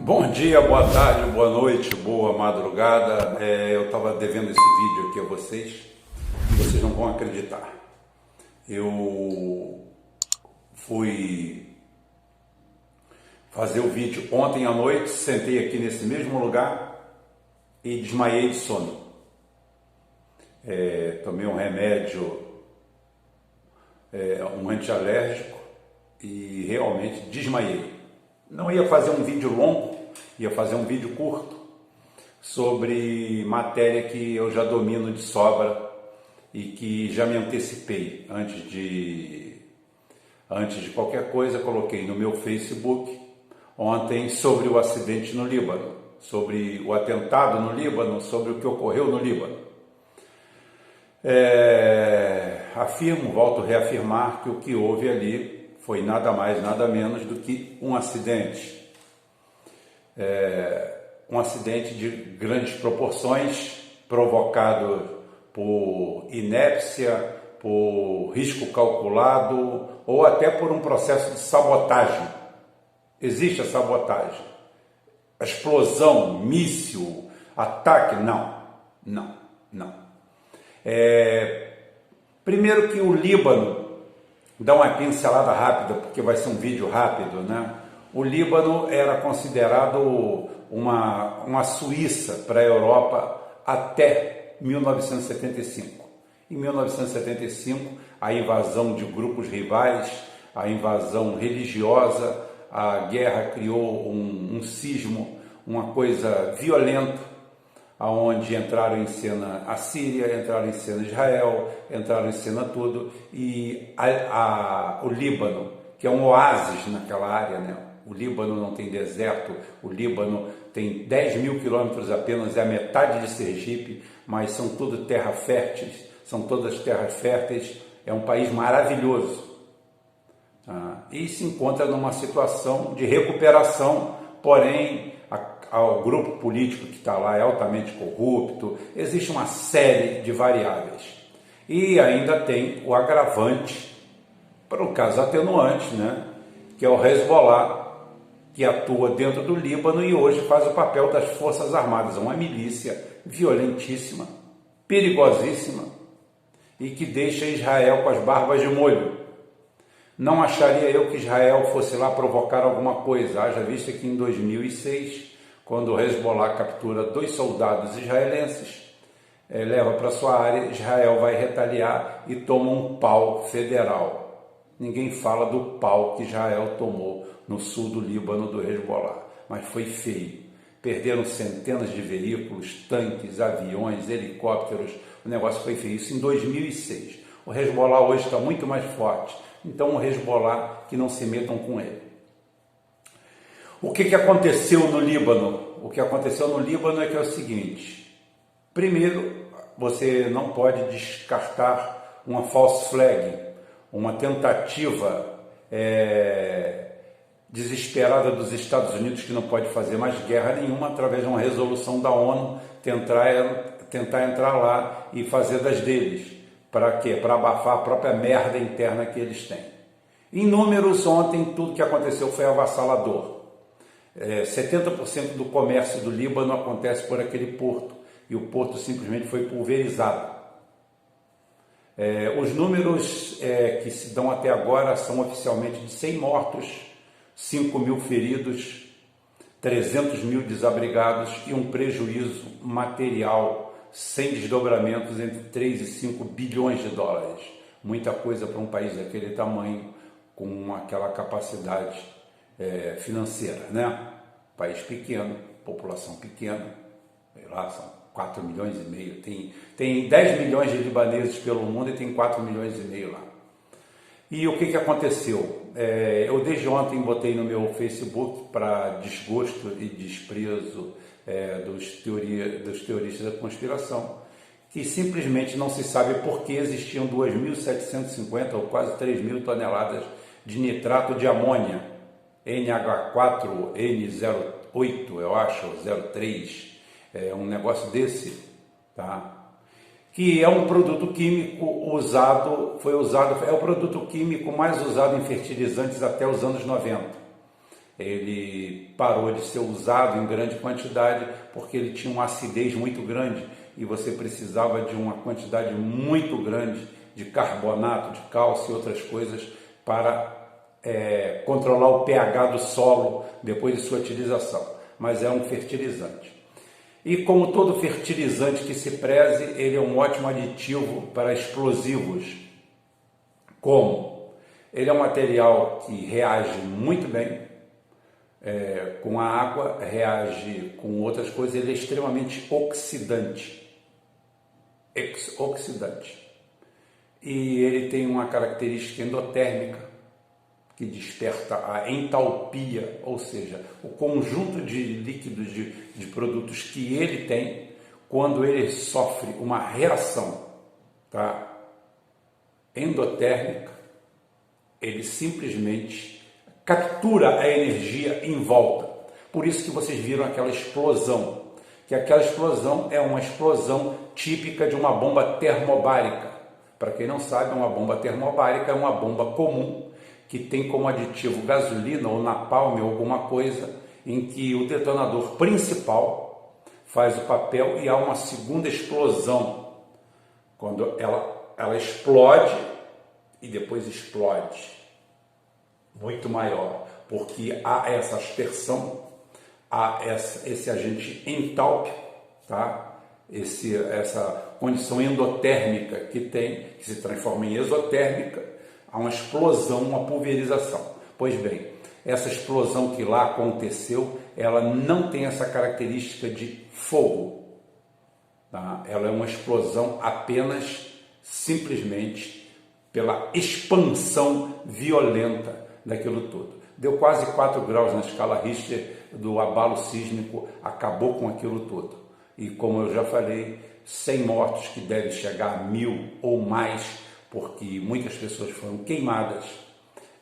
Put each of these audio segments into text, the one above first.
Bom dia, boa tarde, boa noite, boa madrugada. Eu estava devendo esse vídeo aqui a vocês e vocês não vão acreditar. Eu fui fazer o vídeo ontem à noite, sentei aqui nesse mesmo lugar e desmaiei de sono. Tomei um remédio, um antialérgico e realmente desmaiei. Não ia fazer um vídeo longo, ia fazer um vídeo curto sobre matéria que eu já domino de sobra e que já me antecipei antes de qualquer coisa. Coloquei no meu Facebook ontem sobre o acidente no Líbano, sobre o atentado no Líbano, sobre o que ocorreu no Líbano. Afirmo, volto a reafirmar que o que houve ali foi nada mais, nada menos do que um acidente. Um acidente de grandes proporções, provocado por inépcia, por risco calculado ou até por um processo de sabotagem. Existe a sabotagem. A explosão, míssil, ataque, não. Primeiro que o Líbano, dá uma pincelada rápida, porque vai ser um vídeo rápido, né? O Líbano era considerado uma Suíça para a Europa até 1975. Em 1975, a invasão de grupos rivais, a invasão religiosa, a guerra criou um cismo, uma coisa violenta, onde entraram em cena a Síria, entraram em cena Israel, entraram em cena tudo, e o Líbano, que é um oásis naquela área, né? O Líbano não tem deserto, o Líbano tem 10 mil quilômetros apenas, é a metade de Sergipe, mas são todas terras férteis, é um país maravilhoso. E se encontra numa situação de recuperação, porém o grupo político que está lá é altamente corrupto, existe uma série de variáveis. E ainda tem o agravante, para o caso atenuante, né, que é o Hezbollah, que atua dentro do Líbano e hoje faz o papel das Forças Armadas, uma milícia violentíssima, perigosíssima e que deixa Israel com as barbas de molho. Não acharia eu que Israel fosse lá provocar alguma coisa, haja vista que em 2006, quando o Hezbollah captura 2 soldados israelenses, leva para sua área, Israel vai retaliar e toma um pau federal. Ninguém fala do pau que Israel tomou no sul do Líbano do Hezbollah, mas foi feio. Perderam centenas de veículos, tanques, aviões, helicópteros, o negócio foi feio. Isso em 2006. O Hezbollah hoje está muito mais forte, então o Hezbollah que não se metam com ele. O que aconteceu no Líbano? O que aconteceu no Líbano é que é o seguinte: primeiro, você não pode descartar uma false flag, uma tentativa desesperada dos Estados Unidos, que não pode fazer mais guerra nenhuma, através de uma resolução da ONU, tentar entrar lá e fazer das deles. Para quê? Para abafar a própria merda interna que eles têm. Em números, ontem tudo que aconteceu foi avassalador. 70% do comércio do Líbano acontece por aquele porto, e o porto simplesmente foi pulverizado. Os números que se dão até agora são oficialmente de 100 mortos, 5 mil feridos, 300 mil desabrigados e um prejuízo material sem desdobramentos entre 3 e 5 bilhões de dólares. Muita coisa para um país daquele tamanho, com aquela capacidade financeira, né? País pequeno, população pequena, sei lá, são 4 milhões e meio, tem 10 milhões de libaneses pelo mundo e tem 4 milhões e meio lá. E o que aconteceu? Eu desde ontem botei no meu Facebook, para desgosto e desprezo dos teoristas da conspiração, que simplesmente não se sabe por que existiam 2.750 ou quase 3.000 toneladas de nitrato de amônia, NH4N08, eu acho, 03, um negócio desse, tá? Que é um produto químico é o produto químico mais usado em fertilizantes até os anos 90. ele parou de ser usado em grande quantidade porque ele tinha uma acidez muito grande e você precisava de uma quantidade muito grande de carbonato, de cálcio e outras coisas para controlar o pH do solo depois de sua utilização. Mas é um fertilizante. E como todo fertilizante que se preze, ele é um ótimo aditivo para explosivos. Como? Ele é um material que reage muito bem com a água, reage com outras coisas, ele é extremamente oxidante. E ele tem uma característica endotérmica, que desperta a entalpia, ou seja, o conjunto de líquidos de produtos que ele tem, quando ele sofre uma reação endotérmica, ele simplesmente captura a energia em volta. Por isso que vocês viram aquela explosão, que aquela explosão é uma explosão típica de uma bomba termobárica. Para quem não sabe, uma bomba termobárica é uma bomba comum que tem como aditivo gasolina ou napalm ou alguma coisa em que o detonador principal faz o papel e há uma segunda explosão, quando ela explode e depois explode muito maior, porque há essa aspersão, há esse agente entálpico, essa condição endotérmica que se transforma em exotérmica, há uma explosão, uma pulverização. Pois bem, essa explosão que lá aconteceu, ela não tem essa característica de fogo. Ela é uma explosão apenas, simplesmente, pela expansão violenta daquilo tudo. Deu quase 4 graus na escala Richter do abalo sísmico, acabou com aquilo tudo. E como eu já falei, 100 mortos que devem chegar a 1000 ou mais, porque muitas pessoas foram queimadas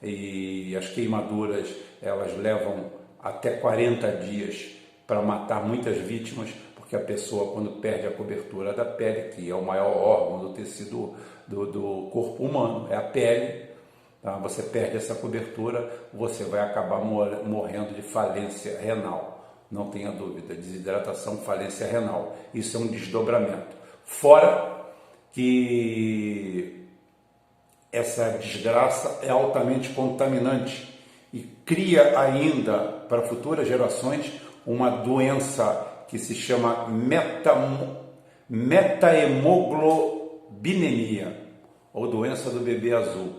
e as queimaduras elas levam até 40 dias para matar muitas vítimas, porque a pessoa, quando perde a cobertura da pele, que é o maior órgão do tecido do corpo humano, é a pele, você perde essa cobertura, você vai acabar morrendo de falência renal. Não tenha dúvida, desidratação, falência renal. Isso é um desdobramento. Fora que essa desgraça é altamente contaminante e cria ainda para futuras gerações uma doença que se chama metahemoglobinêmia, ou doença do bebê azul.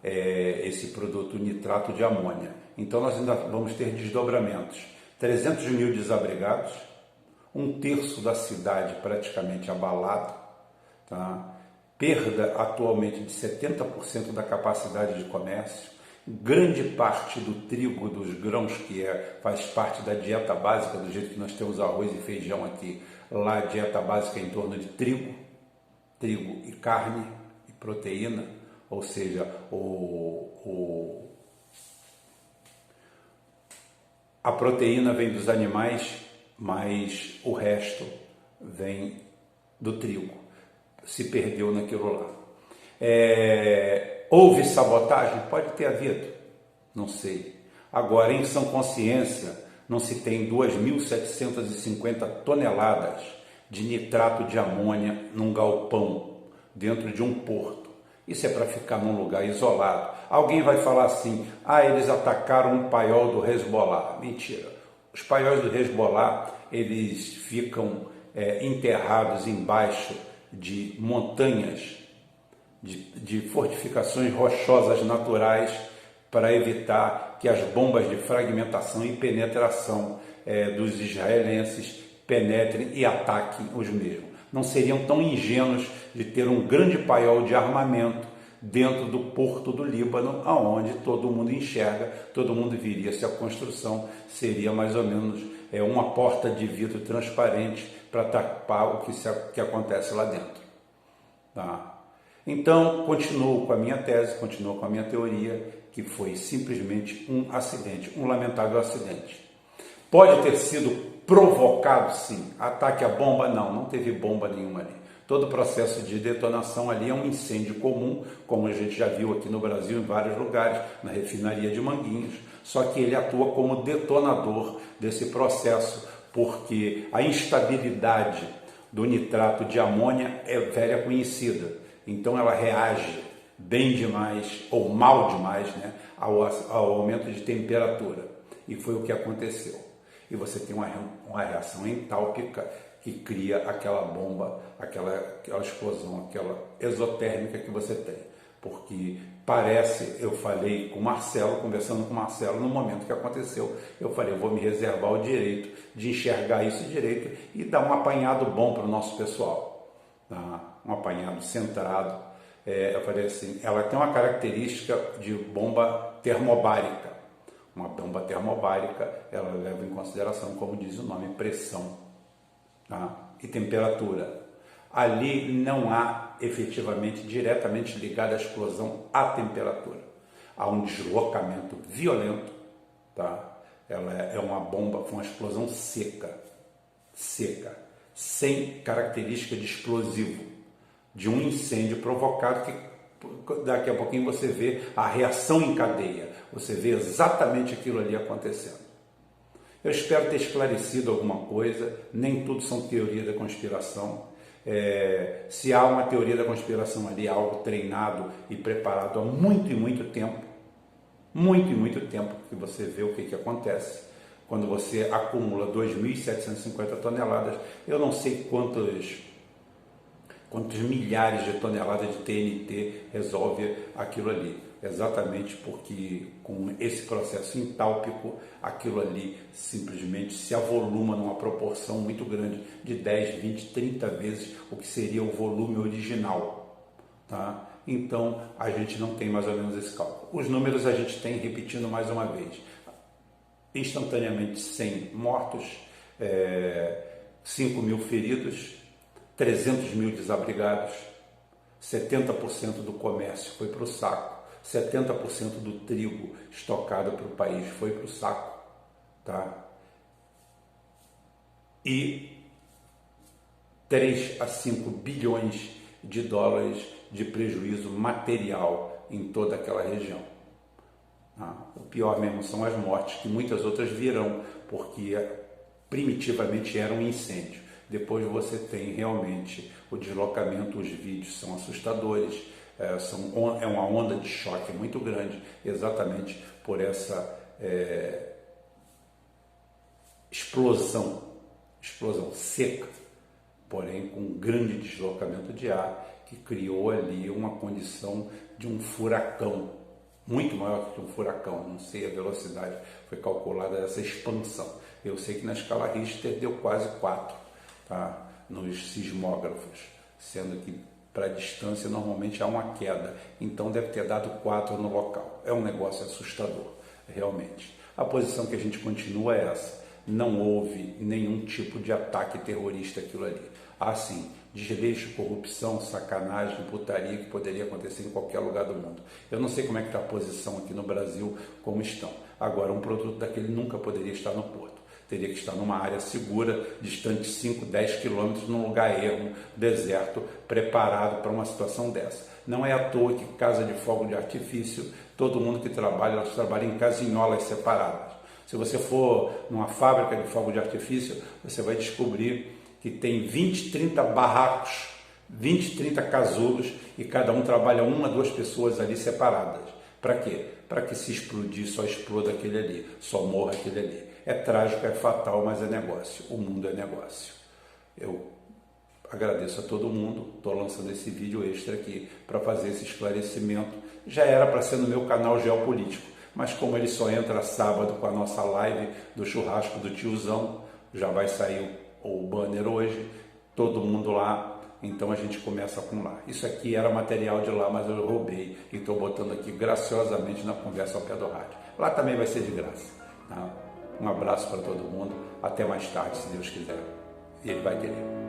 Esse produto nitrato de amônia. Então nós ainda vamos ter desdobramentos. 300 mil desabrigados, 1/3 da cidade praticamente abalado, perda atualmente de 70% da capacidade de comércio, grande parte do trigo, dos grãos, que faz parte da dieta básica, do jeito que nós temos arroz e feijão aqui, lá a dieta básica é em torno de trigo e carne e proteína, ou seja, a proteína vem dos animais, mas o resto vem do trigo. Se perdeu naquilo lá. Houve sabotagem? Pode ter havido, não sei. Agora, em sã consciência, não se tem 2.750 toneladas de nitrato de amônia num galpão, dentro de um porto. Isso é para ficar num lugar isolado. Alguém vai falar assim, eles atacaram um paiol do Hezbollah. Mentira. Os paióis do Hezbollah, eles ficam enterrados embaixo de montanhas, de fortificações rochosas naturais, para evitar que as bombas de fragmentação e penetração dos israelenses penetrem e ataquem os mesmos. Não seriam tão ingênuos de ter um grande paiol de armamento dentro do porto do Líbano, aonde todo mundo enxerga, todo mundo viria se a construção seria mais ou menos uma porta de vidro transparente para tapar o que acontece lá dentro. Então, continuo com a minha tese, continuo com a minha teoria, que foi simplesmente um acidente, um lamentável acidente. Pode ter sido provocado, sim. Ataque à bomba? Não teve bomba nenhuma ali. Todo o processo de detonação ali é um incêndio comum, como a gente já viu aqui no Brasil em vários lugares, na refinaria de Manguinhos. só que ele atua como detonador desse processo, porque a instabilidade do nitrato de amônia é velha conhecida, então ela reage bem demais ou mal demais, né, ao aumento de temperatura, e foi o que aconteceu. E você tem uma reação entálpica que cria aquela bomba, aquela explosão, aquela exotérmica que você tem. Porque parece, eu falei com o Marcelo, conversando com o Marcelo, no momento que aconteceu, eu falei, eu vou me reservar o direito de enxergar isso direito e dar um apanhado bom para o nosso pessoal, tá? Um apanhado centrado. Eu falei assim, ela tem uma característica de bomba termobárica. Uma bomba termobárica, ela leva em consideração, como diz o nome, pressão, tá? E temperatura. Ali não há efetivamente diretamente ligado à explosão à temperatura. Há um deslocamento violento, tá? Ela é uma bomba com uma explosão seca, sem característica de explosivo, de um incêndio provocado que daqui a pouquinho você vê a reação em cadeia, você vê exatamente aquilo ali acontecendo. Eu espero ter esclarecido alguma coisa, nem tudo são teoria da conspiração. Se há uma teoria da conspiração ali, algo treinado e preparado há muito e muito tempo que você vê o que acontece. Quando você acumula 2.750 toneladas, eu não sei quantos milhares de toneladas de TNT resolve aquilo ali. Exatamente porque com esse processo entálpico, aquilo ali simplesmente se avoluma numa proporção muito grande, de 10, 20, 30 vezes o que seria o volume original, tá? Então a gente não tem mais ou menos esse cálculo. Os números a gente tem, repetindo mais uma vez, instantaneamente 100 mortos, 5 mil feridos, 300 mil desabrigados, 70% do comércio foi para o saco, 70% do trigo estocado para o país foi para o saco, tá? E 3 a 5 bilhões de dólares de prejuízo material em toda aquela região. Tá? O pior mesmo são as mortes, que muitas outras virão, porque primitivamente era um incêndio. Depois você tem realmente o deslocamento, os vídeos são assustadores, é uma onda de choque muito grande, exatamente por essa explosão seca, porém com um grande deslocamento de ar, que criou ali uma condição de um furacão, muito maior que um furacão, não sei a velocidade, foi calculada essa expansão. Eu sei que na escala Richter deu quase 4, tá? Nos sismógrafos, sendo que para a distância normalmente há uma queda, então deve ter dado 4 no local. É um negócio assustador, realmente. A posição que a gente continua é essa: não houve nenhum tipo de ataque terrorista aquilo ali. Há sim desleixo, corrupção, sacanagem, putaria que poderia acontecer em qualquer lugar do mundo. Eu não sei como é que está a posição aqui no Brasil, como estão. Agora, um produto daquele nunca poderia estar no porto. Teria que estar numa área segura, distante 5, 10 quilômetros, num lugar ermo, deserto, preparado para uma situação dessa. Não é à toa que casa de fogo de artifício, todo mundo que trabalha, elas trabalham em casinholas separadas. Se você for numa fábrica de fogo de artifício, você vai descobrir que tem 20, 30 barracos, 20, 30 casulos, e cada um trabalha 1 a 2 pessoas ali separadas. Para quê? Para que se explodir, só exploda aquele ali, só morra aquele ali. É trágico, é fatal, mas é negócio. O mundo é negócio. Eu agradeço a todo mundo, estou lançando esse vídeo extra aqui para fazer esse esclarecimento. Já era para ser no meu canal Geopolítico, mas como ele só entra sábado com a nossa live do churrasco do tiozão, já vai sair o banner hoje, todo mundo lá, então a gente começa com lá. Isso aqui era material de lá, mas eu roubei e estou botando aqui graciosamente na conversa ao pé do rádio. Lá também vai ser de graça, tá? Um abraço para todo mundo, até mais tarde, se Deus quiser, e Ele vai querer.